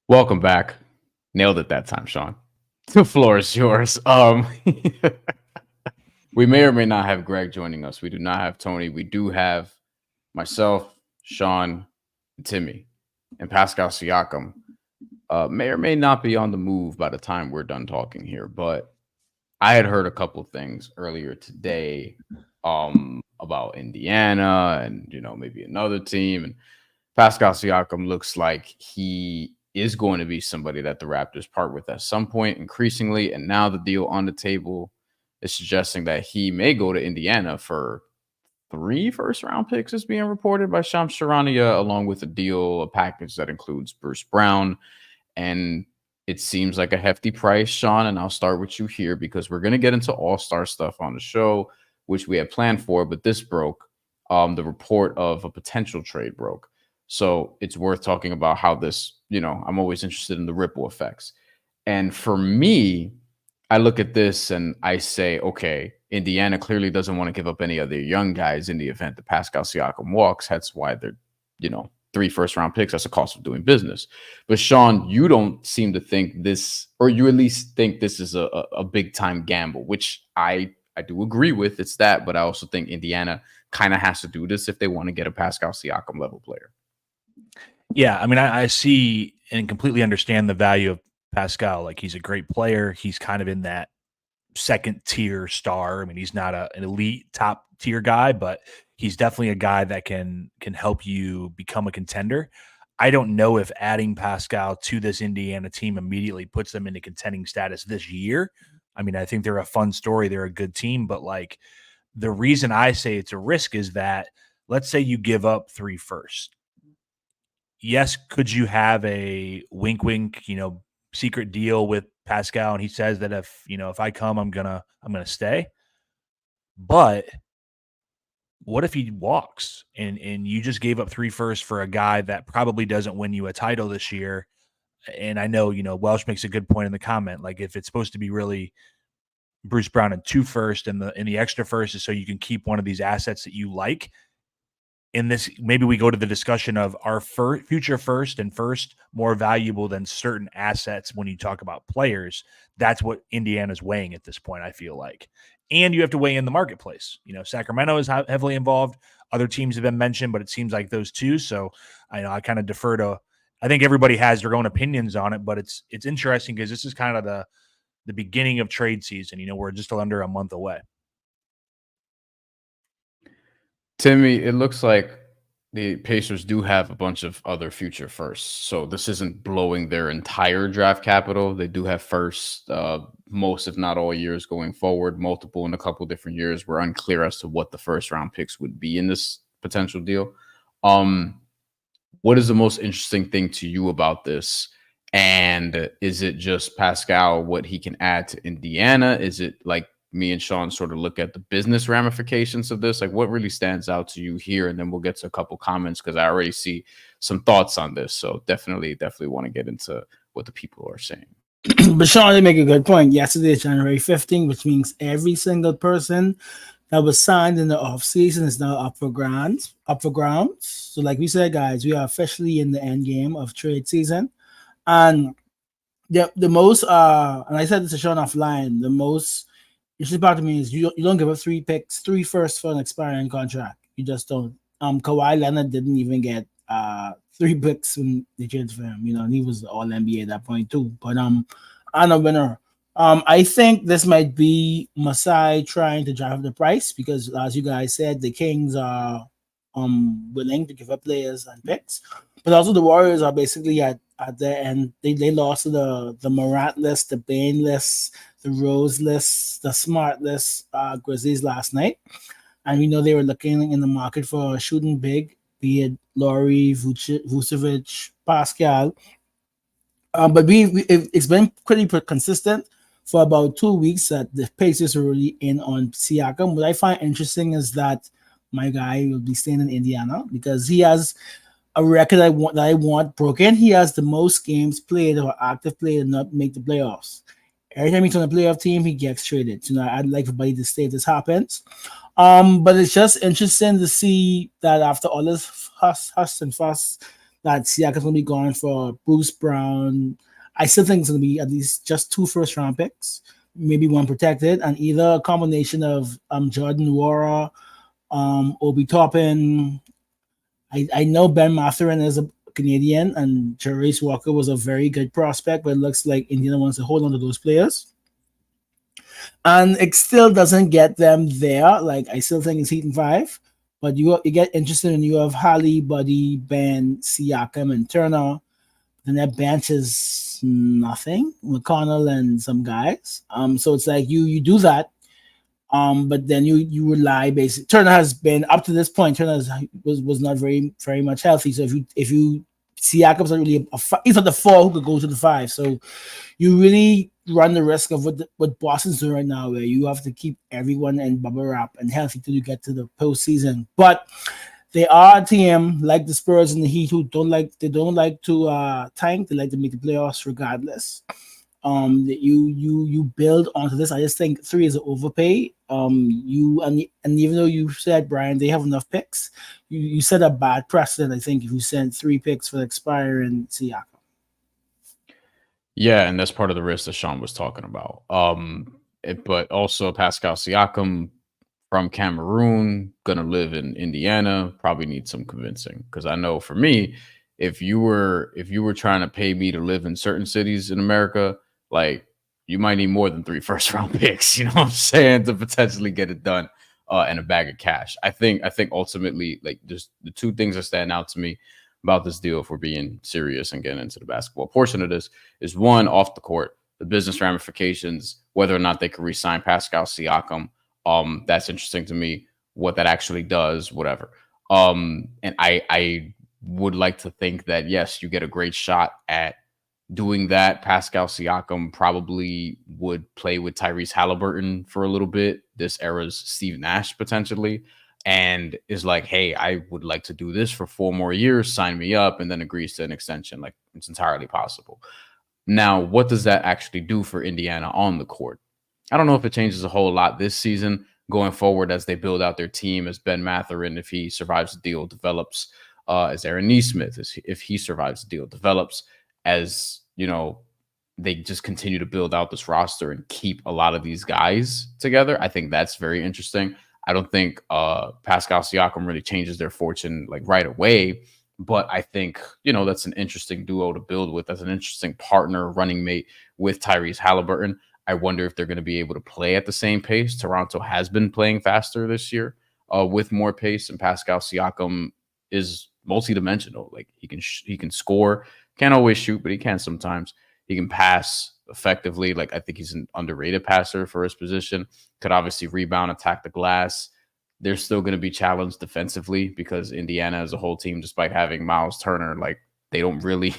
Welcome back. Nailed it that time, Sean. The floor is yours. We may or may not have Greg joining us. We do not have Tony. We do have myself, Sean, and Timmy, and Pascal Siakam. May or may not be on the move by the time we're done talking here, but I had heard a couple things earlier today about Indiana and maybe another team. And Pascal Siakam looks like he is going to be somebody that the Raptors part with at some point increasingly. And now the deal on the table is suggesting that he may go to Indiana for 3 first-round picks is being reported by Shams Charania, along with a package that includes Bruce Brown. And it seems like a hefty price, Sean. And I'll start with you here because we're going to get into all-star stuff on the show, which we had planned for. But this broke. The report of a potential trade broke. So it's worth talking about how this, I'm always interested in the ripple effects. And for me, I look at this and I say, okay, Indiana clearly doesn't want to give up any of their young guys in the event that Pascal Siakam walks. That's why they're, 3 first-round picks. That's the cost of doing business. But Sean, you don't seem to think this, or you at least think this is a big-time gamble, which I do agree with. It's that, but I also think Indiana kind of has to do this if they want to get a Pascal Siakam level player. Yeah, I mean, I see and completely understand the value of Pascal. Like, he's a great player. He's kind of in that second-tier star. I mean, he's not an elite top-tier guy, but he's definitely a guy that can help you become a contender. I don't know if adding Pascal to this Indiana team immediately puts them into contending status this year. I mean, I think they're a fun story. They're a good team, but like the reason I say it's a risk is that let's say you give up 3 first. Yes, could you have a wink, secret deal with Pascal? And he says that if I come, I'm gonna stay. But what if he walks and you just gave up 3 firsts for a guy that probably doesn't win you a title this year? And I know, Welsh makes a good point in the comment. Like if it's supposed to be really Bruce Brown and 2 first and the extra first is so you can keep one of these assets that you like. In this, maybe we go to the discussion of our future first and first more valuable than certain assets when you talk about players. That's what Indiana's weighing at this point, I feel like. And you have to weigh in the marketplace. Sacramento is heavily involved. Other teams have been mentioned, but it seems like those two. So I kind of defer to, I think everybody has their own opinions on it, but it's interesting because this is kind of the beginning of trade season. We're just under a month away. Timmy, it looks like the Pacers do have a bunch of other future firsts. So this isn't blowing their entire draft capital. They do have firsts, most, if not all years going forward, multiple in a couple different years. We're unclear as to what the first round picks would be in this potential deal. What is the most interesting thing to you about this? And is it just Pascal, what he can add to Indiana? Is it like me and Sean sort of look at the business ramifications of this? Like what really stands out to you here? And then we'll get to a couple comments because I already see some thoughts on this. So definitely want to get into what the people are saying. But Sean, they make a good point. Yesterday is January 15th, which means every single person that was signed in the offseason is now up for grabs. So like we said, guys, we are officially in the end game of trade season. And the most, and I said this to Sean offline, the most interesting part to me is you don't give up 3 picks, 3 firsts for an expiring contract. You just don't. Kawhi Leonard didn't even get 3 picks when they traded for him, and he was all NBA at that point too. But I'm a winner. I think this might be Masai trying to drive up the price because, as you guys said, the Kings are willing to give up players and picks, but also the Warriors are basically at their end. They lost to the Morant-less, the Bain-less, the Rose-less, the Smart-less Grizzlies last night, and we know they were looking in the market for a shooting big, be it Laurie, Vucevic, Pascal. But it's been pretty consistent for about 2 weeks that the Pacers are really in on Siakam. What I find interesting is that my guy will be staying in Indiana because he has a record that I want broken. He has the most games played or active played and not make the playoffs. Every time he's on a playoff team, he gets traded. I'd like everybody to say this happens. But it's just interesting to see that after all this hush and fuss that Siakam's going to be gone for Bruce Brown. I still think it's going to be at least just 2 first-round picks, maybe 1 protected, and either a combination of Jordan Nwora, Obi Toppin. I know Ben Mathurin is a Canadian, and Jarace Walker was a very good prospect, but it looks like Indiana wants to hold on to those players. And it still doesn't get them there. Like, I still think it's Heat and 5, but you get interested when you have Halley, Buddy, Ben, Siakam, and Turner. Then that bench is nothing. McConnell and some guys. So it's like you do that. But then you rely basically. Turner has been up to this point. Turner was not very much healthy. So if you Siakam's not really he's not the 4 who could go to the 5. So you really run the risk of what Boston's doing right now, where you have to keep everyone in bubble wrap and healthy till you get to the postseason. But they are a team like the Spurs and the Heat who don't like to tank. They like to make the playoffs regardless. You build onto this. I just think 3 is an overpay. And even though you said, Brian, they have enough picks, you set a bad precedent, I think, if you send 3 picks for Expire and Siakam. Yeah, and that's part of the risk that Sean was talking about. But also Pascal Siakam from Cameroon, gonna live in Indiana, probably needs some convincing. Because I know for me, if you were trying to pay me to live in certain cities in America, like, you might need more than 3 first-round picks, you know what I'm saying, to potentially get it done, and a bag of cash. I think ultimately, like, just the 2 things that stand out to me about this deal, if we're being serious and getting into the basketball portion of this, is 1, off the court, the business ramifications, whether or not they could re-sign Pascal Siakam. That's interesting to me, what that actually does, whatever. And I would like to think that, yes, you get a great shot at doing that. Pascal Siakam probably would play with Tyrese Halliburton for a little bit, this era's Steve Nash potentially, and is like, hey, I would like to do this for 4 more years, sign me up, and then agrees to an extension. Like, it's entirely possible. Now, what does that actually do for Indiana on the court? I don't know if it changes a whole lot this season going forward as they build out their team, as Ben Mathurin, if he survives the deal, develops, as Aaron Nesmith, if he survives the deal, develops, as, you know, they just continue to build out this roster and keep a lot of these guys together. I think that's very interesting. I don't think Pascal Siakam really changes their fortune like right away, but I think, you know, that's an interesting duo to build with. That's an interesting partner, running mate with Tyrese Halliburton. I wonder if they're going to be able to play at the same pace. Toronto has been playing faster this year with more pace, and Pascal Siakam is multidimensional. Like, he can score, can't always shoot, but he can sometimes. He can pass effectively. Like, I think he's an underrated passer for his position. Could obviously rebound, attack the glass. They're still going to be challenged defensively because Indiana as a whole team, despite having Miles Turner, like, they don't really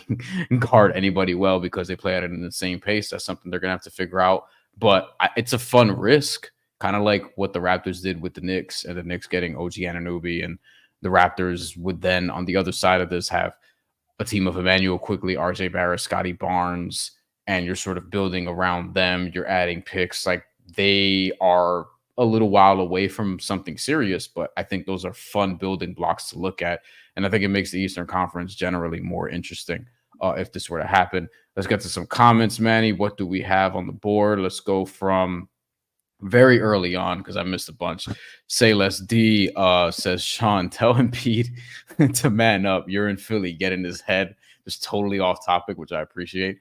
guard anybody well because they play at it in the same pace. That's something they're going to have to figure out. But it's a fun risk, kind of like what the Raptors did with the Knicks, and the Knicks getting OG Anunoby, and the Raptors would then, on the other side of this, have a team of Emmanuel Quickly, RJ Barrett, Scotty Barnes, and you're sort of building around them. You're adding picks. Like, they are a little while away from something serious, but I think those are fun building blocks to look at. And I think it makes the Eastern Conference generally more interesting if this were to happen. Let's get to some comments, Manny. What do we have on the board? Let's go from very early on, because I missed a bunch. Say Less D says, Sean, tell Embiid to man up. You're in Philly. Get in his head. Just totally off topic, which I appreciate.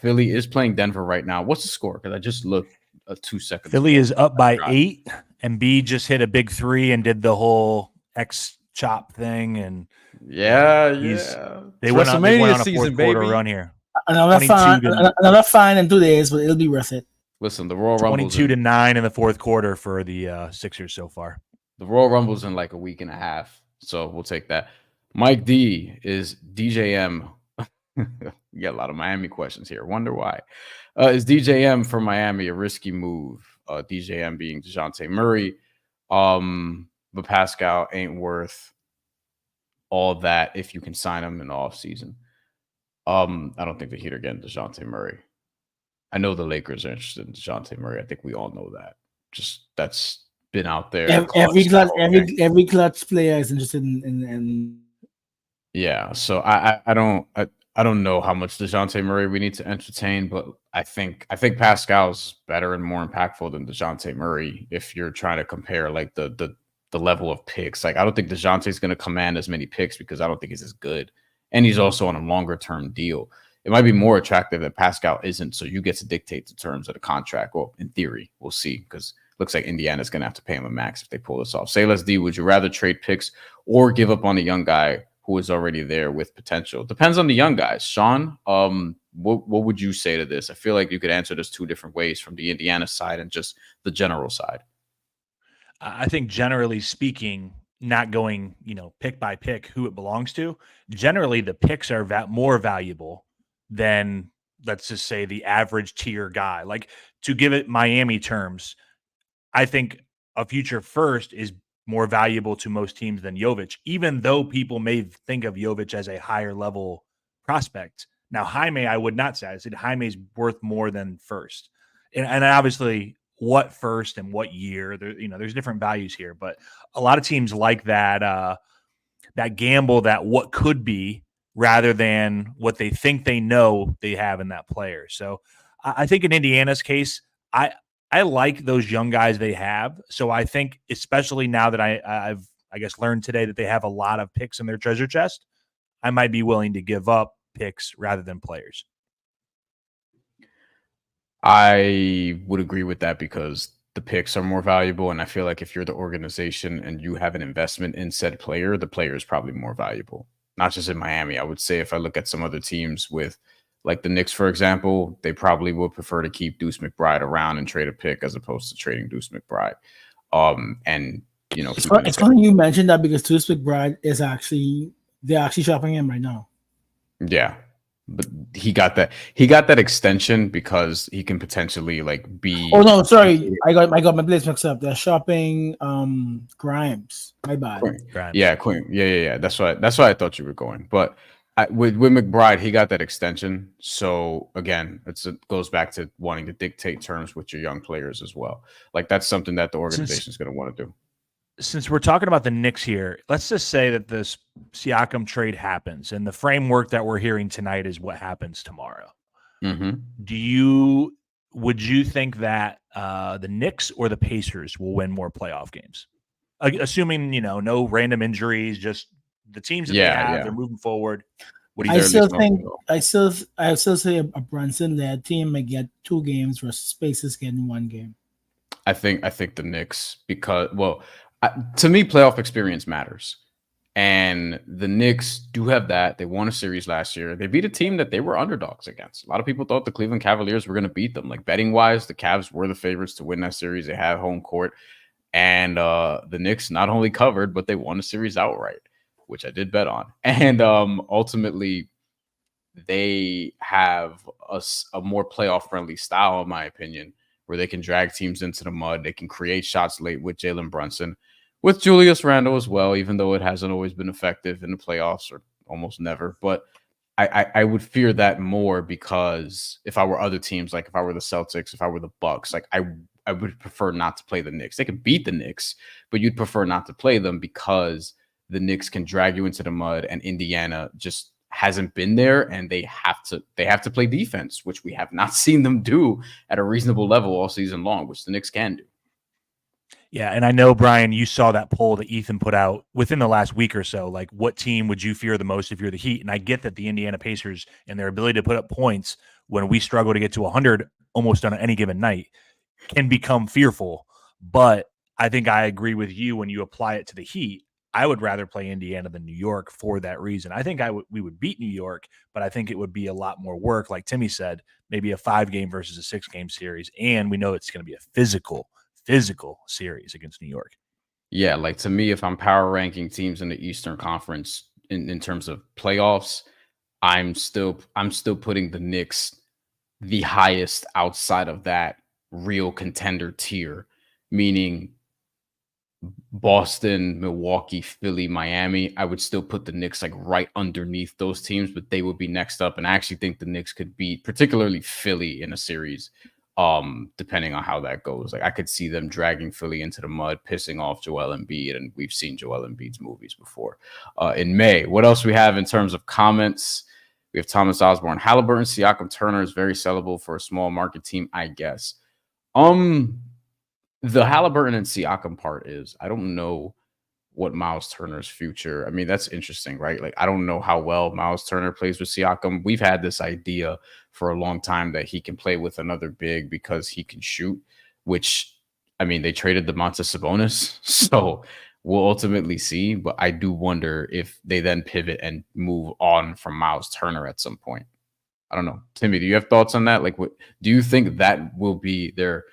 Philly is playing Denver right now. What's the score? Because I just looked 2 seconds Philly ago. is up by 8. Embiid just hit a big 3 and did the whole X chop thing. And yeah. They went on a fourth quarter run here. Another fine in 2 days, but it'll be worth it. Listen, the Royal Rumble's 22-9 in the fourth quarter for the Sixers so far. The Royal Rumble's in like a week and a half, so we'll take that. Mike D is DJM. We got a lot of Miami questions here. Wonder why. Is DJM from Miami a risky move? DJM being DeJounte Murray. But Pascal ain't worth all that if you can sign him in the offseason. I don't think the Heat are getting DeJounte Murray. I know the Lakers are interested in DeJounte Murray. I think we all know that. Just that's been out there. Every clutch player is interested in Yeah, so I don't know how much DeJounte Murray we need to entertain, but I think Pascal's better and more impactful than DeJounte Murray if you're trying to compare like the level of picks. Like I don't think DeJounte's going to command as many picks because I don't think he's as good, and he's also on a longer term deal. It might be more attractive that Pascal isn't, so you get to dictate the terms of the contract. Well, in theory, we'll see because looks like Indiana's going to have to pay him a max if they pull this off. Say, let's D, would you rather trade picks or give up on a young guy who is already there with potential? Depends on the young guys. Sean, what would you say to this? I feel like you could answer this two different ways from the Indiana side and just the general side. I think generally speaking, not going, pick by pick who it belongs to, generally the picks are more valuable than, let's just say, the average tier guy. Like, to give it Miami terms, I think a future first is more valuable to most teams than Jovic, even though people may think of Jovic as a higher level prospect. Now, Jaime, I would not say. I said Jaime's worth more than first. And obviously, what first and what year, there's different values here, but a lot of teams like that gamble, that what could be, rather than what they think they know they have in that player. So I think in Indiana's case, I like those young guys they have. So I think, especially now that I've learned today that they have a lot of picks in their treasure chest, I might be willing to give up picks rather than players. I would agree with that because the picks are more valuable. And I feel like if you're the organization and you have an investment in said player, the player is probably more valuable. Not just in Miami. I would say if I look at some other teams with like the Knicks, for example, they probably would prefer to keep Deuce McBride around and trade a pick as opposed to trading Deuce McBride. And it's funny you mentioned that because Deuce McBride they're actually shopping him right now. Yeah. But he got that extension because he can potentially like be. Oh no, sorry, I got my place mixed up. They're shopping Grimes. My bad. Grimes. Yeah, Queen. Yeah. That's why I thought you were going. But with McBride, he got that extension. So again, it goes back to wanting to dictate terms with your young players as well. Like that's something that the organization is going to want to do. Since we're talking about the Knicks here, let's just say that this Siakam trade happens, and the framework that we're hearing tonight is what happens tomorrow. Mm-hmm. Would you think that the Knicks or the Pacers will win more playoff games? Assuming, no random injuries, just the teams that they have, they're moving forward. What do you think? I still say a Brunson-led team may get 2 games versus Pacers getting 1 game. I think the Knicks because, to me, playoff experience matters. And the Knicks do have that. They won a series last year. They beat a team that they were underdogs against. A lot of people thought the Cleveland Cavaliers were going to beat them. Like betting-wise, the Cavs were the favorites to win that series. They had home court. And the Knicks not only covered, but they won the series outright, which I did bet on. And ultimately, they have a more playoff-friendly style, in my opinion, where they can drag teams into the mud. They can create shots late with Jalen Brunson, with Julius Randle as well, even though it hasn't always been effective in the playoffs or almost never. But I would fear that more because if I were other teams, like if I were the Celtics, if I were the Bucks, like I would prefer not to play the Knicks. They can beat the Knicks, but you'd prefer not to play them because the Knicks can drag you into the mud and Indiana just hasn't been there, and they have to play defense, which we have not seen them do at a reasonable level all season long, which the Knicks can do. Yeah, and I know, Brian, you saw that poll that Ethan put out within the last week or so. Like, what team would you fear the most if you're the Heat? And I get that the Indiana Pacers and their ability to put up points when we struggle to get to 100 almost on any given night can become fearful. But I think I agree with you when you apply it to the Heat. I would rather play Indiana than New York for that reason. I think we would beat New York, but I think it would be a lot more work. Like Timmy said, maybe a 5-game versus a 6-game series. And we know it's going to be a physical series against New York. Yeah, like to me, if I'm power ranking teams in the Eastern Conference in terms of playoffs, I'm still putting the Knicks the highest outside of that real contender tier, meaning Boston, Milwaukee, Philly, Miami. I would still put the Knicks like right underneath those teams, but they would be next up. And I actually think the Knicks could beat particularly Philly in a series depending on how that goes. Like I could see them dragging Philly into the mud, pissing off Joel Embiid, and we've seen Joel Embiid's movies before. In May, what else we have in terms of comments? We have Thomas Osborne, Halliburton, Siakam, Turner is very sellable for a small market team, I guess. The Halliburton and Siakam part is I don't know what Miles Turner's future. I mean, that's interesting, right? Like, I don't know how well Miles Turner plays with Siakam. We've had this idea for a long time that he can play with another big because he can shoot, which, I mean, they traded Domantas Sabonis, so we'll ultimately see. But I do wonder if they then pivot and move on from Miles Turner at some point. I don't know. Timmy, do you have thoughts on that? Like, what do you think that will be their,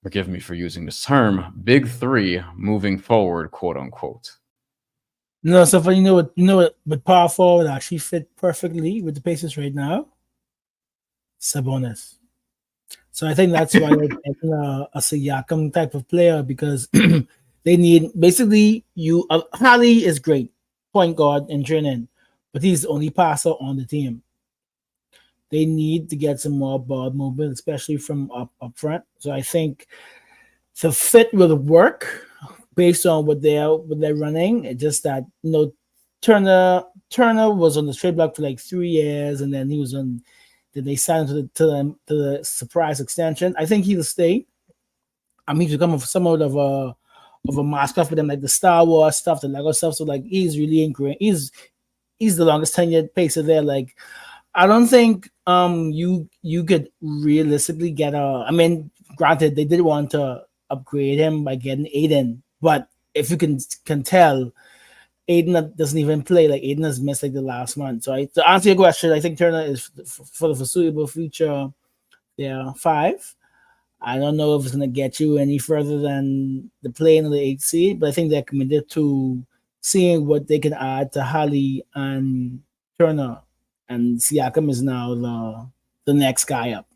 forgive me for using this term, big three moving forward, quote unquote? No, so for you know what, but power forward actually fit perfectly with the Pacers right now. Sabonis. So I think that's why they're getting a Siakam type of player, because they need basically Hali is great, point guard and training, but he's the only passer on the team. They need to get some more ball movement, especially from up front. So I think the fit will work based on what they're running. It's just that Turner was on the trade block for like 3 years, and then he was on. Then they signed to the surprise extension. I think he'll stay. I mean, he's become somewhat of a mascot for them, like the Star Wars stuff, the Lego stuff. So like he's really ingrained. He's the longest tenured Pacer there. Like, I don't think you could realistically get I mean, granted, they did want to upgrade him by getting Aiden, but if you can tell, Aiden doesn't even play. Like, Aiden has missed like the last month. So to answer your question, I think Turner is for the foreseeable future. Yeah, 5. I don't know if it's gonna get you any further than the play in the 8th seed, but I think they're committed to seeing what they can add to Hali and Turner. And Siakam is now the next guy up.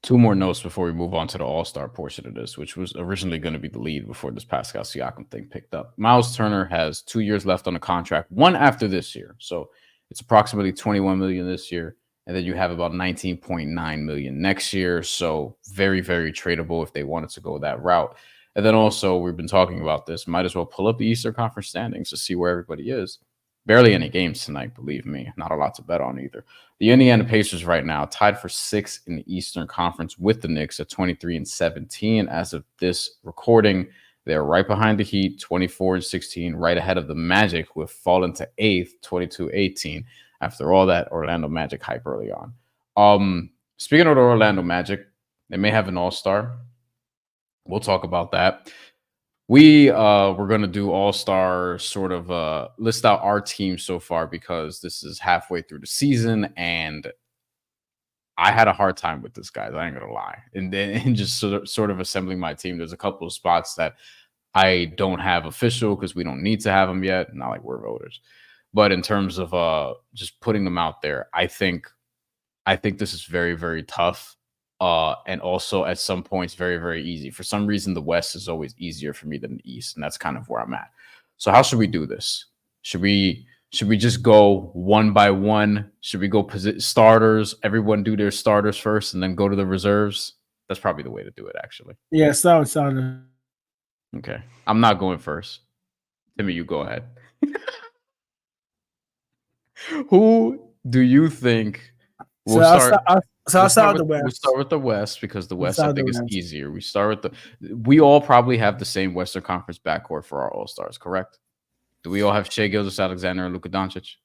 2 more notes before we move on to the All-Star portion of this, which was originally going to be the lead before this Pascal Siakam thing picked up. Miles Turner has 2 years left on the contract, 1 after this year. So it's approximately $21 million this year. And then you have about $19.9 million next year. So very, very tradable if they wanted to go that route. And then also, we've been talking about this. Might as well pull up the Eastern Conference standings to see where everybody is. Barely any games tonight, believe me. Not a lot to bet on either. The Indiana Pacers right now tied for 6th in the Eastern Conference with the Knicks at 23-17. As of this recording, they're right behind the Heat, 24-16, right ahead of the Magic, who have fallen to 8th, 22-18, after all that Orlando Magic hype early on. Speaking of the Orlando Magic, they may have an all-star. We'll talk about that. We're going to do all-star sort of list out our team so far, because this is halfway through the season and I had a hard time with this, guys. I ain't going to lie. And then just sort of assembling my team, there's a couple of spots that I don't have official because we don't need to have them yet. Not like we're voters. But in terms of just putting them out there, I think this is very, very tough. And also at some points very, very easy. For some reason, the West is always easier for me than the East, and that's kind of where I'm at. So how should we do this? Should we just go one by one? Should we go starters? Everyone do their starters first, and then go to the reserves. That's probably the way to do it, actually. Yeah, starter. Okay, I'm not going first. Timmy, you go ahead. Who do you think? I'll start with the West. We start with the West because the West, I think, is easier. We start with we all probably have the same Western Conference backcourt for our All-Stars, correct? Do we all have Shai Gilgeous-Alexander and Luka Doncic?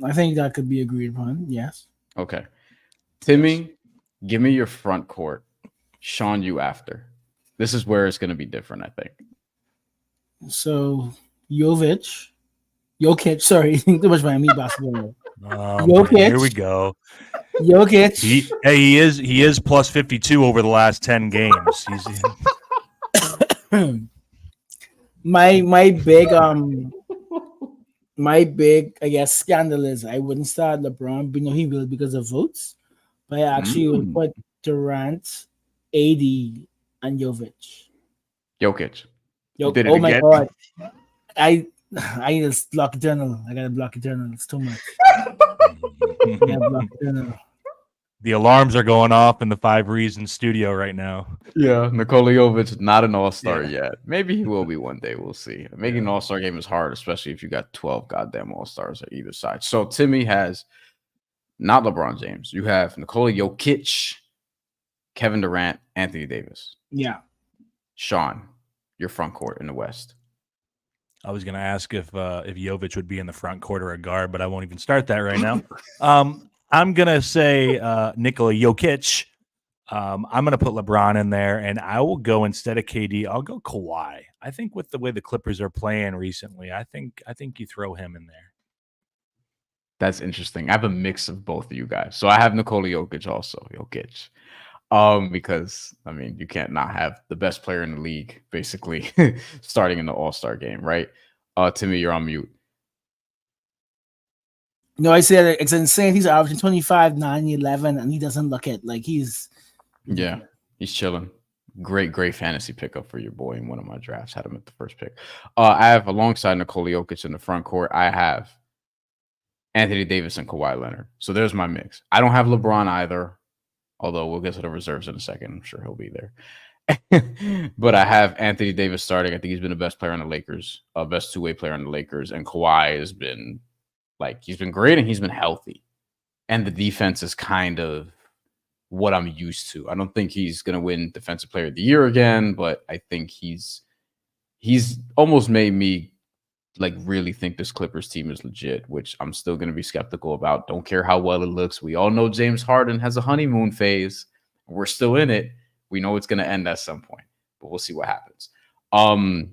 I think that could be agreed upon, yes. Okay. Timmy, give me your front court. Sean, you after. This is where it's going to be different, I think. So, Jokic, sorry, too much Miami basketball. Jokic. Here we go. Jokic. He is plus 52 over the last 10 games. my big I guess scandal is I wouldn't start LeBron, but he will because of votes. But I actually would put Durant, AD, and Jokic. Oh my God. I need to block Eternal. I gotta block Eternal. It's too much. I gotta block Eternal. The alarms are going off in the 5 Reasons studio right now. Yeah, Nikola Jovic, not an all-star Yeah. yet. Maybe he will be one day. We'll see. Making an all-star game is hard, especially if you got 12 goddamn all-stars at either side. So Timmy has not LeBron James. You have Nikola Jokic, Kevin Durant, Anthony Davis. Yeah. Sean, your front court in the West. I was going to ask if Jovic would be in the front court or a guard, but I won't even start that right now. I'm going to say Nikola Jokic. I'm going to put LeBron in there, and I will go instead of KD. I'll go Kawhi. I think with the way the Clippers are playing recently, I think you throw him in there. That's interesting. I have a mix of both of you guys. So I have Nikola Jokic also. Jokic. Because I mean, you can't not have the best player in the league basically starting in the All-Star game, right? Timmy, you're on mute. No, I said it's insane. He's averaging 25, 9, 11, and he doesn't look it like he's. Yeah, he's chilling. Great fantasy pickup for your boy in one of my drafts. Had him at the first pick. I have alongside Nikola Jokic in the front court, I have Anthony Davis and Kawhi Leonard. So there's my mix. I don't have LeBron either, although we'll get to the reserves in a second. I'm sure he'll be there. But I have Anthony Davis starting. I think he's been the best player on the Lakers, best two-way player on the Lakers. And Kawhi has been he's been great and he's been healthy. And the defense is kind of what I'm used to. I don't think he's going to win Defensive Player of the Year again, but I think he's almost made me really think this Clippers team is legit, which I'm still going to be skeptical about. Don't care how well it looks. We all know James Harden has a honeymoon phase. We're still in it. We know it's going to end at some point, but we'll see what happens.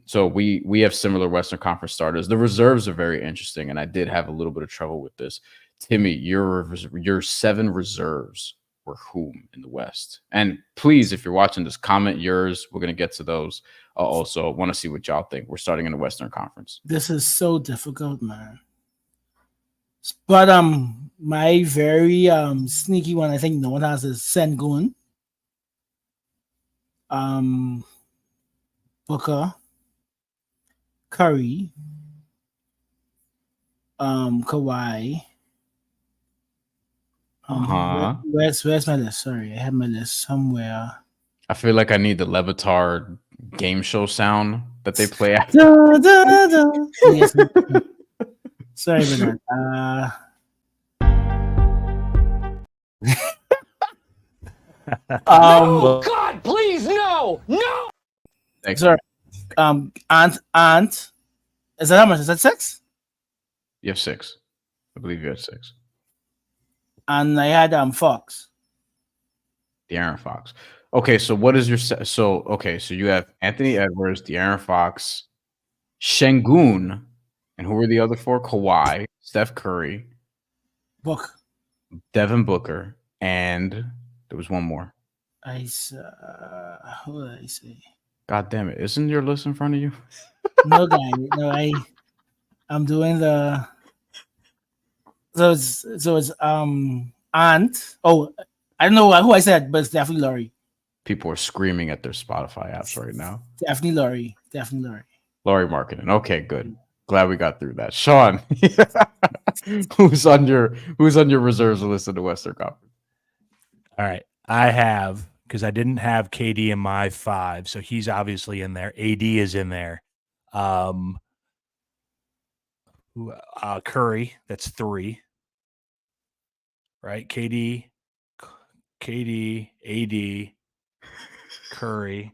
So we have similar Western Conference starters. The reserves are very interesting, and I did have a little bit of trouble with this. Timmy, your 7 reserves were whom in the West? And please, if you're watching this, comment yours. We're going to get to those. Also, want to see what y'all think. We're starting in the Western Conference. This is so difficult, man. But my very sneaky one, I think no one has, is Sengun. Booker, Curry, Kawhi. Where's my list? Sorry, I have my list somewhere. I feel like I need the Levitar game show sound that they play after. Yes. Sorry about that. No, God, please, no. Thanks. Sorry. Ant. Is that how much? Is that 6? You have 6. I believe you had 6. And I had Fox. De'Aaron Fox. Okay, so what is your so you have Anthony Edwards, De'Aaron Fox, Şengün, and who were the other 4? Kawhi, Steph Curry, Devin Booker, and there was one more. Who did I say? God damn it! Isn't your list in front of you? No, guy. No, I'm doing the. So it's Ant. Oh, I don't know who I said, but it's definitely Laurie. People are screaming at their Spotify apps right now. Definitely Laurie. Laurie marketing. Okay, good. Glad we got through that. Sean, who's on your reserves list in the Western Conference? All right, I have, because I didn't have KD in my 5, so he's obviously in there. AD is in there. Curry, that's 3. Right? KD, AD, Curry.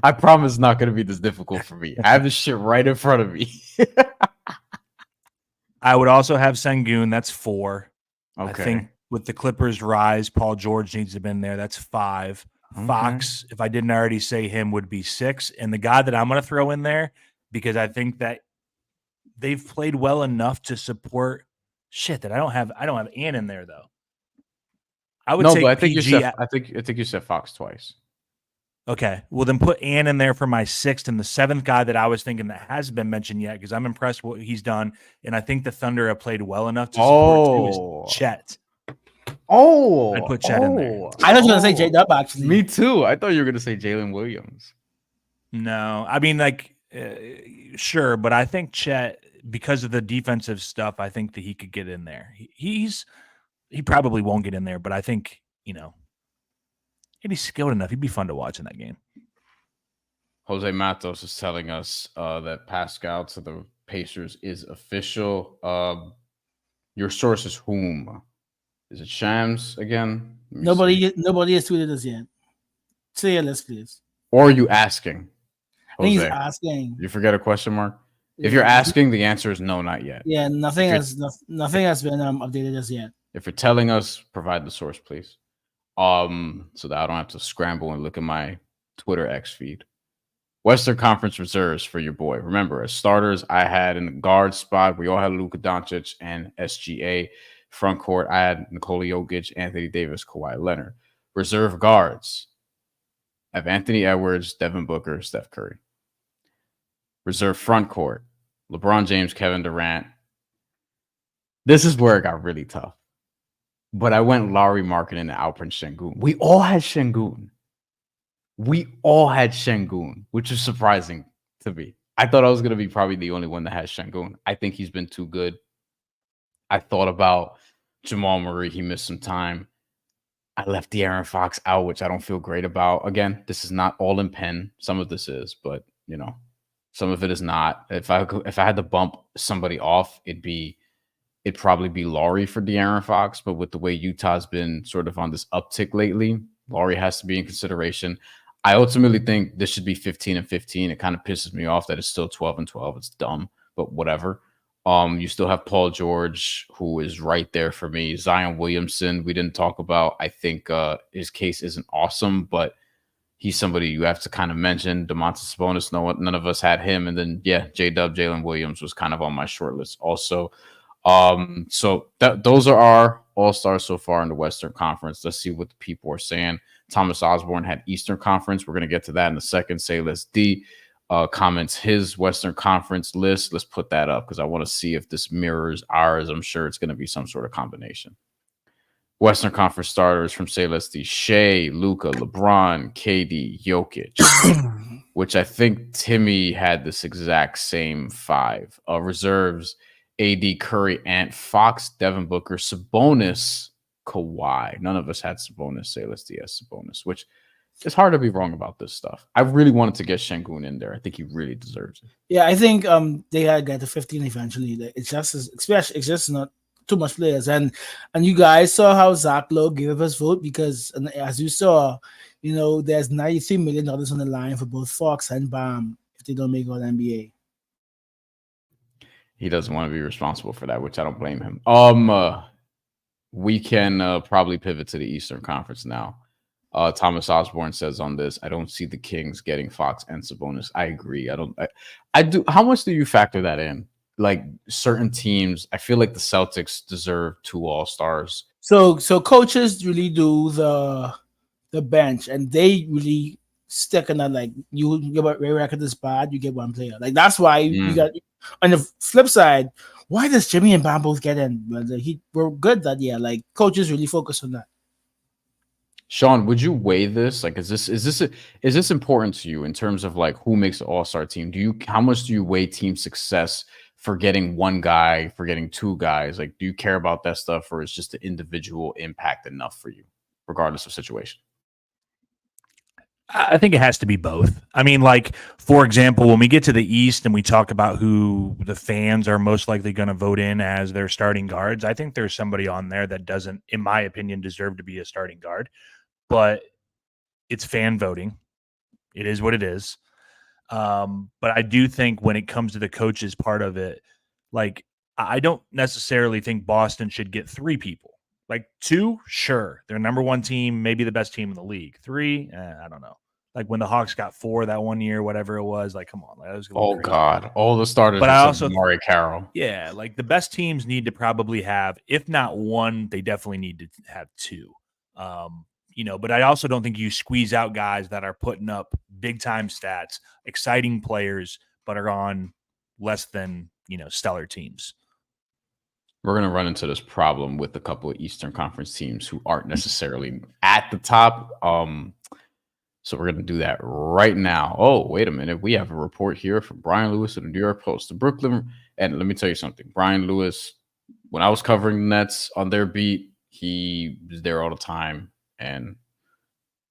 I promise it's not going to be this difficult for me. I have this shit right in front of me. I would also have Sengun. That's 4. Okay. I think with the Clippers' rise, Paul George needs to have been there. That's 5. Okay. Fox, if I didn't already say him, would be 6. And the guy that I'm going to throw in there, because I think that they've played well enough to support that I don't have Ant in there though. I would say I think you said Fox twice. Okay, well then put Ant in there for my 6th, and the 7th guy that I was thinking that hasn't been mentioned yet because I'm impressed with what he's done, and I think the Thunder have played well enough to support too, is Chet. I'd put Chet in there. I was going to say J-Dub, actually. Me too. I thought you were going to say Jalen Williams. No, I mean sure, but I think Chet, because of the defensive stuff, I think that he could get in there. He's he probably won't get in there, but I think, he's skilled enough. He'd be fun to watch in that game. Jose Matos is telling us that Pascal to the Pacers is official. Your source is whom? Is it Shams again? Nobody has tweeted us yet. Say your list, please. Or are you asking? I think he's Jose, asking. you forget a question mark? Yeah. If you're asking, the answer is no, not yet. Yeah, nothing has been updated as yet. If you're telling us, provide the source, please. So that I don't have to scramble and look at my Twitter X feed. Western Conference reserves for your boy. Remember, as starters, I had in the guard spot, we all had Luka Doncic and SGA. Front court, I had Nikola Jokic, Anthony Davis, Kawhi Leonard. Reserve guards, I have Anthony Edwards, Devin Booker, Steph Curry. Reserve front court, LeBron James, Kevin Durant. This is where it got really tough. But I went Lauri Markkanen and Alperen Şengün. We all had Şengün. Which is surprising to me. I thought I was going to be probably the only one that has Şengün. I think he's been too good. I thought about Jamal Murray. He missed some time. I left De'Aaron Fox out, which I don't feel great about. Again, this is not all in pen. Some of this is, but some of it is not. If I had to bump somebody off, it'd probably be Lauri for De'Aaron Fox. But with the way Utah's been sort of on this uptick lately, Lauri has to be in consideration. I ultimately think this should be 15 and 15. It kind of pisses me off that it's still 12 and 12. It's dumb, but whatever. You still have Paul George, who is right there for me. Zion Williamson, we didn't talk about. I think his case isn't awesome, but he's somebody you have to kind of mention. Domantas Sabonis, none of us had him. And then, J-Dub, Jalen Williams was kind of on my short list also. So those are our all-stars so far in the Western Conference. Let's see what the people are saying. Thomas Osborne had Eastern Conference. We're going to get to that in a second. Say let's D. Comments his Western Conference list. Let's put that up because I want to see if this mirrors ours. I'm sure it's going to be some sort of combination. Western Conference starters from Say Let's D. Shea, Luka, LeBron, KD, Jokic, which I think Timmy had this exact same 5. Reserves, AD, Curry, Ant, Fox, Devin Booker, Sabonis, Kawhi. None of us had Sabonis. Say Let's D as Sabonis, which it's hard to be wrong about this stuff. I really wanted to get Şengün in there. I think he really deserves it. Yeah, I think they gotta get to 15 eventually. It's just not too much players. And you guys saw how Zach Lowe gave up his vote because, as you saw, there's $93 million on the line for both Fox and Bam if they don't make All NBA. He doesn't want to be responsible for that, which I don't blame him. We can probably pivot to the Eastern Conference now. Thomas Osborne says on this, I don't see the Kings getting Fox and Sabonis. I agree. I do. How much do you factor that in? Like certain teams, I feel like the Celtics deserve 2 All-Stars. So coaches really do the bench, and they really stick in that. Like your record is bad, you get 1 player. Like that's why you got. On the flip side, why does Jimmy and Bam both get in? Well, we're good that year. Like coaches really focus on that. Sean, would you weigh this? Like, is this important to you in terms of like who makes the All-Star team? How much do you weigh team success for getting 1 guy, for getting 2 guys? Like, do you care about that stuff, or is just the individual impact enough for you, regardless of situation? I think it has to be both. I mean, like, for example, when we get to the East and we talk about who the fans are most likely going to vote in as their starting guards, I think there's somebody on there that doesn't, in my opinion, deserve to be a starting guard. But it's fan voting. It is what it is. But I do think when it comes to the coaches part of it, like, I don't necessarily think Boston should get 3 people. Like 2, sure. They're number 1 team, maybe the best team in the league. 3, I don't know. Like when the Hawks got 4 that one year, whatever it was, like, come on. That was crazy. God. All the starters. But I also Maury Carroll. Yeah, like the best teams need to probably have, if not 1, they definitely need to have 2. But I also don't think you squeeze out guys that are putting up big time stats, exciting players, but are on less than, stellar teams. We're going to run into this problem with a couple of Eastern Conference teams who aren't necessarily at the top. So we're going to do that right now. Oh, wait a minute. We have a report here from Brian Lewis of the New York Post. The Brooklyn, and let me tell you something. Brian Lewis, when I was covering the Nets on their beat, He was there all the time, and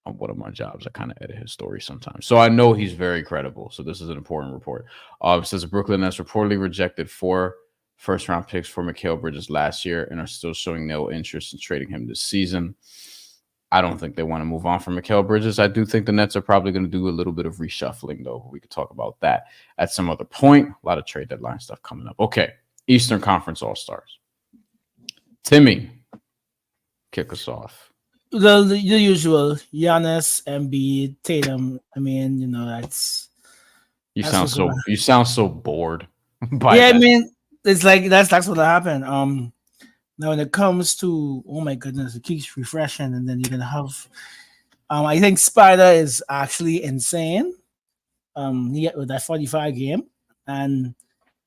on one of my jobs, I kind of edit his story sometimes. So I know he's very credible. So this is an important report. It says Brooklyn Nets reportedly rejected 4 first-round picks for Mikal Bridges last year and are still showing no interest in trading him this season. I don't think they want to move on from Mikal Bridges. I do think the Nets are probably going to do a little bit of reshuffling, though. We could talk about that at some other point. A lot of trade deadline stuff coming up. Okay, Eastern Conference All-Stars. Timmy, kick us off. The usual Giannis, Embiid, Tatum. I mean, that's You that's sound so bored. By yeah, that. I mean, it's like that's what happened. Now when it comes to, oh my goodness, it keeps refreshing, and then you're gonna have. I think Spider is actually insane. He with that 45 game, and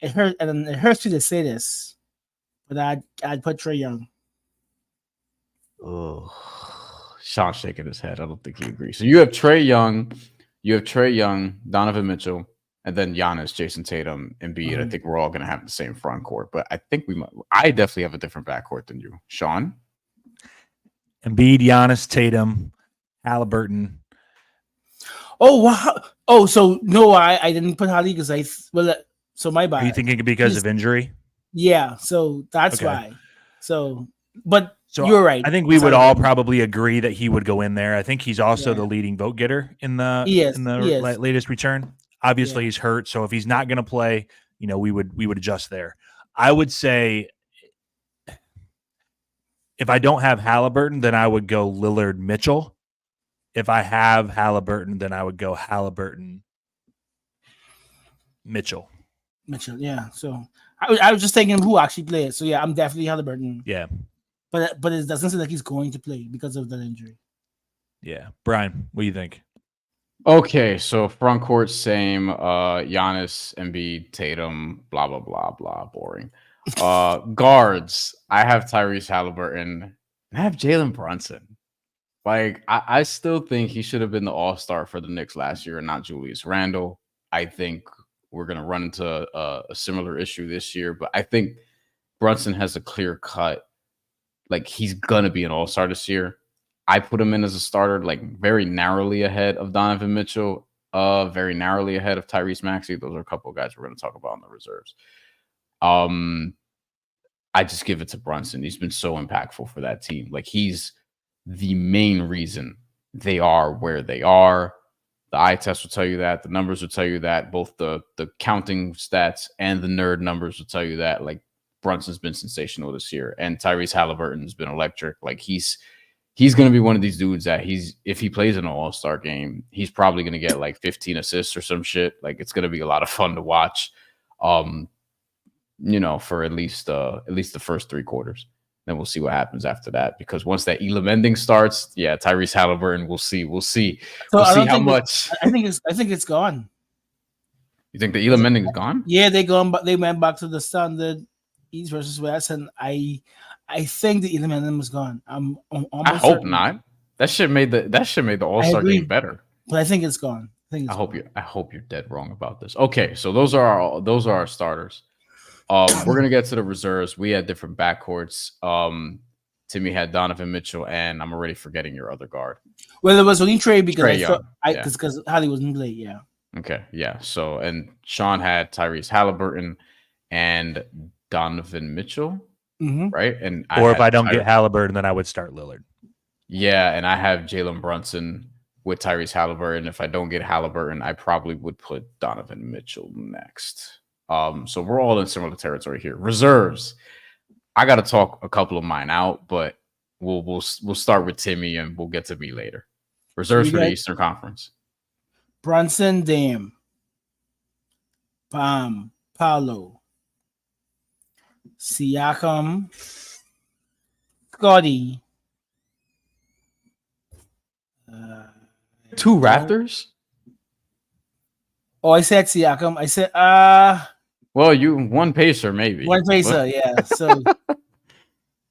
it hurts you to say this, but I'd put Trae Young. Oh, Sean shaking his head. I don't think he agrees. So you have Trae Young, Donovan Mitchell, and then Giannis, Jason Tatum, Embiid. I think we're all going to have the same front court, but I think I definitely have a different backcourt than you, Sean. Embiid, Giannis, Tatum, Halliburton. Oh wow! Oh, so no, I didn't put Holly because so my bad. Are you thinking because of injury? Yeah, so that's Okay. why. So So you're right. I think we would all probably agree that he would go in there. I think he's also the leading vote getter in the latest return. Obviously, he's hurt, so if he's not going to play, we would adjust there. I would say if I don't have Halliburton, then I would go Lillard, Mitchell. If I have Halliburton, then I would go Halliburton, Mitchell. Yeah. So I was just thinking who actually played. So yeah, I'm definitely Halliburton. Yeah. But it doesn't seem like he's going to play because of that injury. Yeah. Brian, what do you think? Okay, so front court, same. Giannis, Embiid, Tatum, blah, blah, blah, blah. Boring. Guards, I have Tyrese Halliburton, and I have Jalen Brunson. Like, I still think he should have been the all-star for the Knicks last year and not Julius Randle. I think we're going to run into a similar issue this year, but I think Brunson has a clear cut. Like, he's going to be an all-star this year. I put him in as a starter, like, very narrowly ahead of Donovan Mitchell, very narrowly ahead of Tyrese Maxey. Those are a couple of guys we're going to talk about in the reserves. I just give it to Brunson. He's been so impactful for that team. Like, he's the main reason they are where they are. The eye test will tell you that. The numbers will tell you that. Both the counting stats and the nerd numbers will tell you that. Like, Brunson's been sensational this year, and Tyrese Halliburton's been electric. Like, he's going to be one of these dudes that if he plays in an all-star game, he's probably going to get like 15 assists or some shit. Like, it's going to be a lot of fun to watch. For at least the first 3 quarters. Then we'll see what happens after that. Because once that Elam ending starts, yeah, Tyrese Halliburton, we'll see. We'll see how much. I think it's gone. You think the Elam ending is gone? Yeah, they went back to the standard East versus West, and I think the Elam ending was gone. I'm almost I hope certain. not. That shit made the all-star game better. But I think it's gone. I hope you're dead wrong about this. Okay, so those are our starters. We're gonna get to the reserves. We had different backcourts. Timmy had Donovan Mitchell, and I'm already forgetting your other guard. Well, it was only Trae because because Hallie wasn't playing. Yeah. Okay. Yeah. So, and Sean had Tyrese Halliburton and Donovan Mitchell, right? And if I don't get Halliburton, then I would start Lillard. Yeah, and I have Jalen Brunson with Tyrese Halliburton. If I don't get Halliburton, I probably would put Donovan Mitchell next. So we're all in similar territory here. Reserves. I got to talk a couple of mine out, but we'll start with Timmy and we'll get to me later. Reserves for the Eastern Conference. Brunson, Dame, Bam, Paolo, Siakam, Scotty. 2 Raptors? Oh, I said Siakam. I said well, you 1 Pacer maybe. 1 Pacer, yeah. So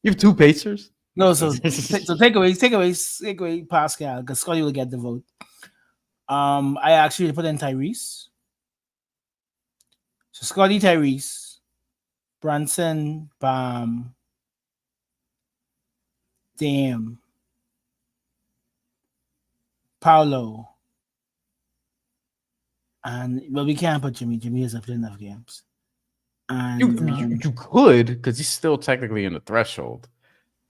you have 2 Pacers? No, so take away Pascal because Scotty will get the vote. I actually put in Tyrese. So Scotty, Tyrese, Brunson, Bam, Dame, Paolo, and well, we can't put Jimmy. Jimmy has played enough games. And You could, because he's still technically in the threshold.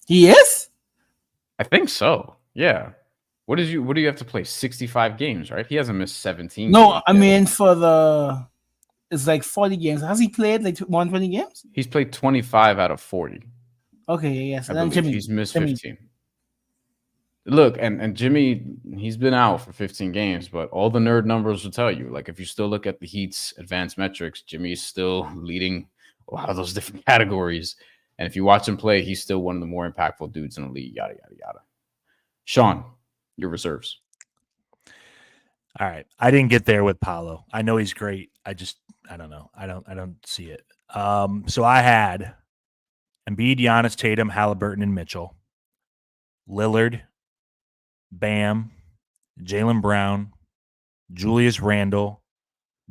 he is. I think so. Yeah. What do you have to play? 65 games, right? He hasn't missed 17. No, games I yet. mean it's like 40 games. Has he played like 120 games? He's played 25 out of 40. Okay, yes. I And then believe Jimmy. he's missed Jimmy. 15. Look, and Jimmy, he's been out for 15 games, but all the nerd numbers will tell you. Like, if you still look at the Heat's advanced metrics, Jimmy's still leading a lot of those different categories. And if you watch him play, he's still one of the more impactful dudes in the league, yada, yada, yada. Sean, your reserves. All right. I didn't get there with Paolo. I know he's great. I don't know. I don't see it. So I had Embiid, Giannis, Tatum, Halliburton, and Mitchell. Lillard, Bam, Jaylen Brown, Julius Randle,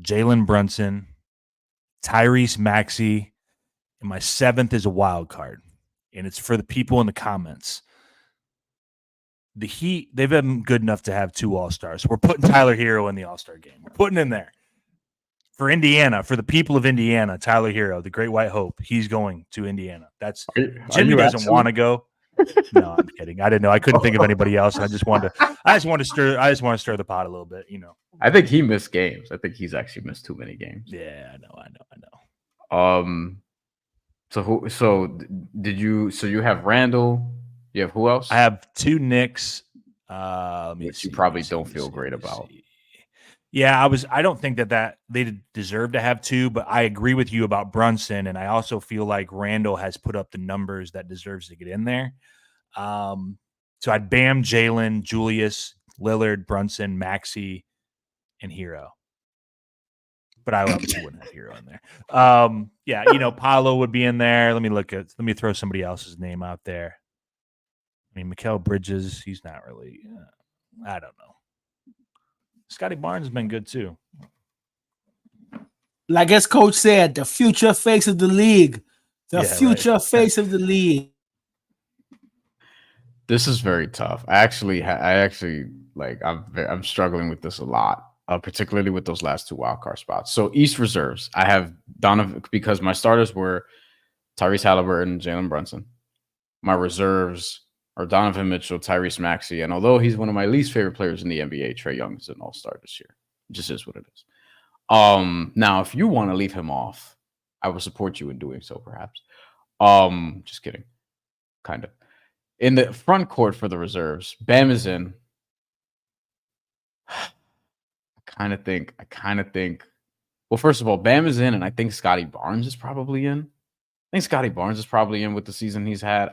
Jalen Brunson, Tyrese Maxey, and my seventh is a wild card. And it's for the people in the comments. The Heat, they've been good enough to have 2 All-Stars. We're putting Tyler Hero in the All-Star game. We're putting him there. For Indiana, for the people of Indiana, Tyler Hero, the Great White Hope, he's going to Indiana. Jimmy doesn't want to go. No, I'm kidding. I didn't know. I couldn't think of anybody else. I just want to stir the pot a little bit, I think he missed games. I think he's actually missed too many games. Yeah, I know. So you have Randall, you have who else? I have 2 Knicks. Which you probably don't feel great about. Yeah, I don't think that they deserve to have 2, but I agree with you about Brunson, and I also feel like Randall has put up the numbers that deserves to get in there. So I'd Bam, Jalen, Julius, Lillard, Brunson, Maxey, and Hero. But I obviously wouldn't have Hero in there. Paolo would be in there. Let me throw somebody else's name out there. I mean, Mikal Bridges, he's not really. I don't know. Scotty Barnes has been good too. Like as coach said, the future face of the league. Face of the league. This is very tough. I actually I'm struggling with this a lot, particularly with those last 2 wildcard spots. So East reserves, I have Donovan because my starters were Tyrese Halliburton, Jalen Brunson. My reserves are Donovan Mitchell, Tyrese Maxey, and although he's one of my least favorite players in the NBA, Trae Young is an all-star this year. It just is what it is. Now, if you want to leave him off, I will support you in doing so, perhaps. Just kidding. Kind of. In the front court for the reserves, Bam is in. I kind of think. Well, first of all, Bam is in, and I think Scotty Barnes is probably in. I think Scotty Barnes is probably in with the season he's had.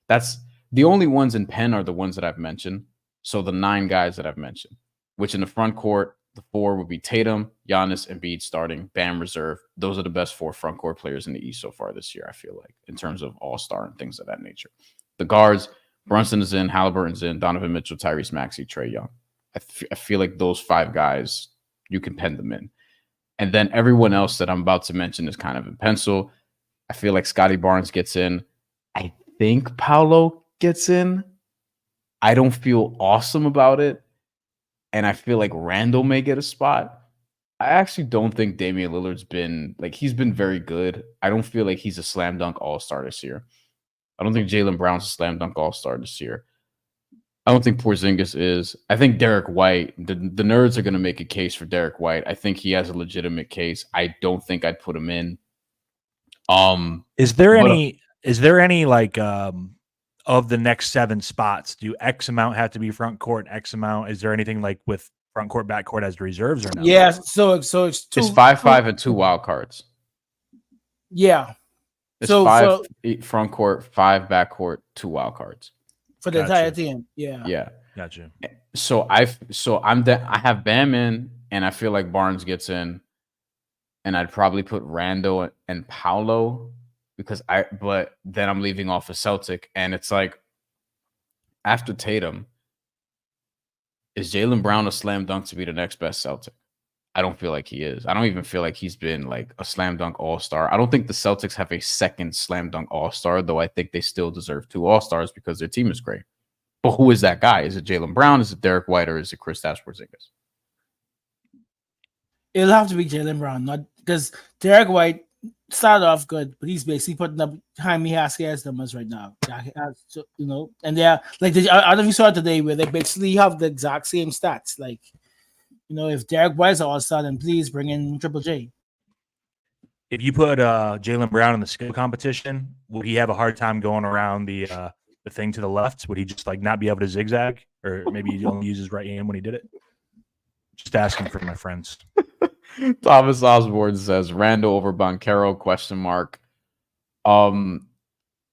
That's the only ones in pen are the ones that I've mentioned. So the 9 guys that I've mentioned, which in the front court, the 4 would be Tatum, Giannis, Embiid starting, Bam reserve. Those are the best 4 front court players in the East so far this year, I feel like, in terms of all-star and things of that nature. The guards, Brunson is in, Halliburton's in, Donovan Mitchell, Tyrese Maxey, Trae Young. I feel like those 5 guys, you can pen them in. And then everyone else that I'm about to mention is kind of in pencil. I feel like Scotty Barnes gets in. I think Paolo gets in. I don't feel awesome about it. And I feel like Randall may get a spot. I actually don't think Damian Lillard's been he's been very good. I don't feel like he's a slam dunk all-star this year. I don't think Jaylen Brown's a slam dunk all-star this year. I don't think Porzingis is. I think Derek White, the nerds are going to make a case for Derek White. I think he has a legitimate case. I don't think I'd put him in. Is there any of the next 7 spots, do X amount have to be front court, X amount? Is there anything like with front court, back court as reserves or no? Yeah, so it's 2. It's 5 and 2 wild cards. Yeah. It's 5 front court, 5 back court, 2 wild cards. For the entire team. Yeah. Yeah. Gotcha. So I have Bam in, and I feel like Barnes gets in, and I'd probably put Randall and Paolo but then I'm leaving off a Celtic, and it's like after Tatum, is Jaylen Brown a slam dunk to be the next best Celtic? I don't feel like he is. I don't even feel like he's been like a slam dunk all-star. I don't think the Celtics have a second slam dunk all-star, though I think they still deserve 2 all-stars because their team is great. But who is that guy? Is it Jaylen Brown? Is it Derek White? Or is it Kristaps Porzingis? It'll have to be Jaylen Brown, not because Derek White started off good, but he's basically putting up Jaime Jaquez's numbers right now. And they're like I don't know if you saw it today where they basically have the exact same stats. Like, if Derek White's all star, then please bring in Triple J. If you put Jaylen Brown in the skill competition, would he have a hard time going around the thing to the left? Would he just like not be able to zigzag, or maybe he only use his right hand when he did it? Just asking for my friends. Thomas Osborne says Randall over Banchero ?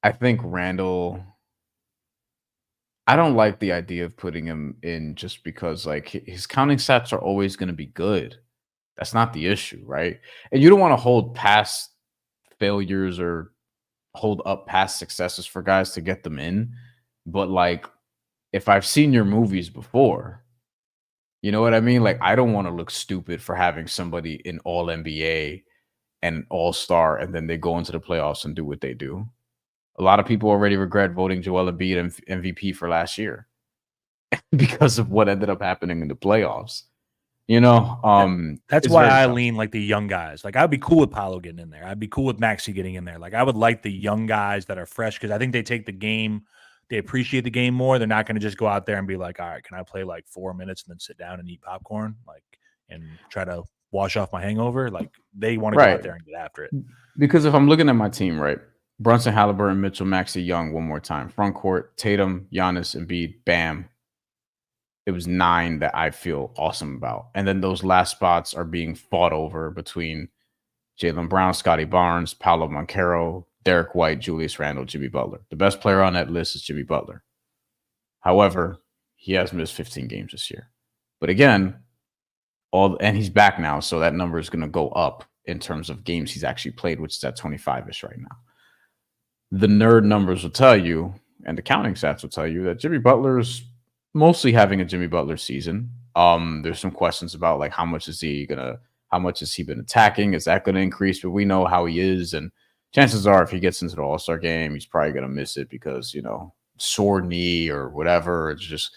I think Randall. I don't like the idea of putting him in just because like his counting stats are always going to be good. That's not the issue, right? And you don't want to hold past failures or hold up past successes for guys to get them in. But like, if I've seen your movies before, you know what I mean? Like, I don't want to look stupid for having somebody in all NBA and all star, and then they go into the playoffs and do what they do. A lot of people already regret voting Joel Embiid MVP for last year because of what ended up happening in the playoffs. That's why I lean like the young guys. Like, I'd be cool with Paolo getting in there. I'd be cool with Maxey getting in there. Like, I would like the young guys that are fresh because I think they take the game. They appreciate the game more. They're not going to just go out there and be like, all right, can I play like 4 minutes and then sit down and eat popcorn, like, and try to wash off my hangover? Like, they want to go out there and get after it. Because if I'm looking at my team, right, Brunson, Halliburton, Mitchell, Maxey, Young, one more time. Front court, Tatum, Giannis, Embiid, bam. It was 9 that I feel awesome about. And then those last spots are being fought over between Jaylen Brown, Scotty Barnes, Paolo Banchero, Derek White, Julius Randle, Jimmy Butler. The best player on that list is Jimmy Butler. However, he has missed 15 games this year. But again, and he's back now, so that number is going to go up in terms of games he's actually played, which is at 25-ish right now. The nerd numbers will tell you, and the counting stats will tell you, that Jimmy Butler's mostly having a Jimmy Butler season. There's some questions about like how much has he been attacking? Is that going to increase? But we know how he is, and chances are if he gets into the All-Star game, he's probably going to miss it because, sore knee or whatever. It's just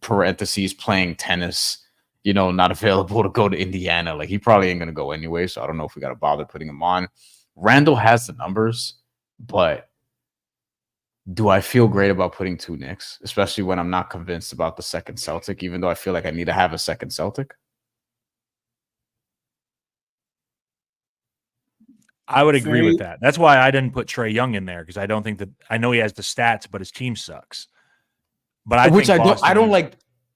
parentheses playing tennis, not available to go to Indiana. Like, he probably ain't going to go anyway, so I don't know if we got to bother putting him on. Randall has the numbers, but do I feel great about putting 2 Knicks, especially when I'm not convinced about the second Celtic, even though I feel like I need to have a second Celtic? I would agree with that. That's why I didn't put Trae Young in there, because I don't think that – I know he has the stats, but his team sucks. But I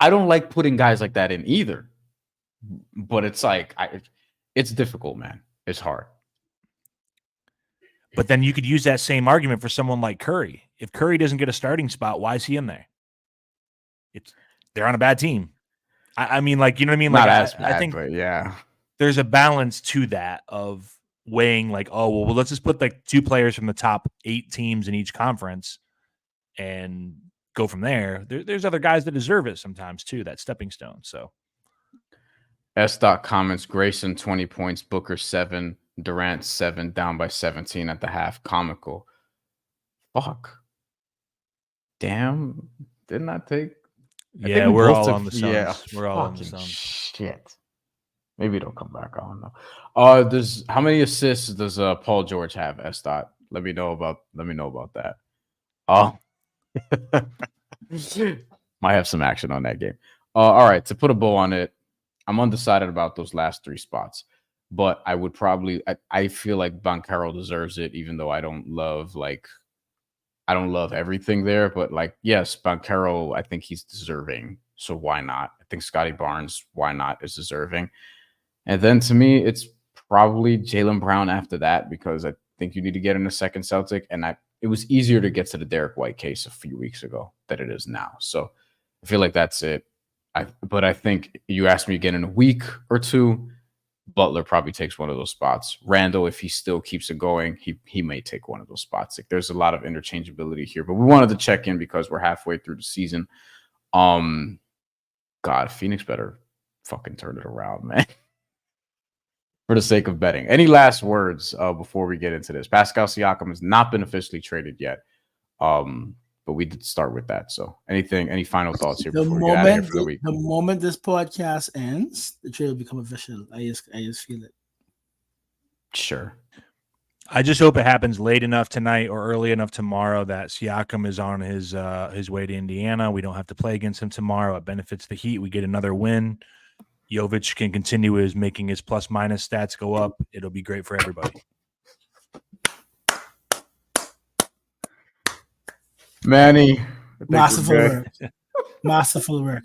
don't like putting guys like that in either. But it's like it's difficult, man. It's hard. But then you could use that same argument for someone like Curry. If Curry doesn't get a starting spot, why is he in there? They're on a bad team. I mean, like, you know what I mean? Like, Not as bad, I think but yeah, there's a balance to that of weighing like, oh, well, let's just put like 2 players from the top 8 teams in each conference and go from there. There's other guys that deserve it sometimes too, that stepping stone. So S. Comments, Grayson 20 points, Booker 7, Durant 7, down by 17 at the half. Comical. Fuck. Damn. Didn't I take? Yeah, we're all on the Suns. Yeah, we're all on the Suns. Shit. Maybe it'll come back. I don't know. How many assists does Paul George have? S. Let me know about that. Might have some action on that game. All right, to put a bow on it, I'm undecided about those last 3 spots, but I would probably I feel like Banchero deserves it, even though I don't love everything there. But like, yes, Banchero, I think he's deserving. So why not? I think Scotty Barnes, why not, is deserving. And then to me, it's probably Jaylen Brown after that, because I think you need to get in a second Celtic. And it was easier to get to the Derek White case a few weeks ago than it is now. So I feel like that's it. But I think you asked me again in a week or 2, Butler probably takes one of those spots. Randall, if he still keeps it going, he may take one of those spots. Like, there's a lot of interchangeability here, but we wanted to check in because we're halfway through the season. God, Phoenix better fucking turn it around, man. for the sake of betting. Any last words before we get into this? Pascal Siakam has not been officially traded yet, but we did start with that. So, any final thoughts here before we get out of here for the week? The moment this podcast ends, the trade will become official. I just feel it. Sure. I just hope it happens late enough tonight or early enough tomorrow that Siakam is on his way to Indiana. We don't have to play against him tomorrow. It benefits the Heat. We get another win. Jovic can continue making his plus-minus stats go up. It'll be great for everybody. Manny. Masterful work. Masterful work.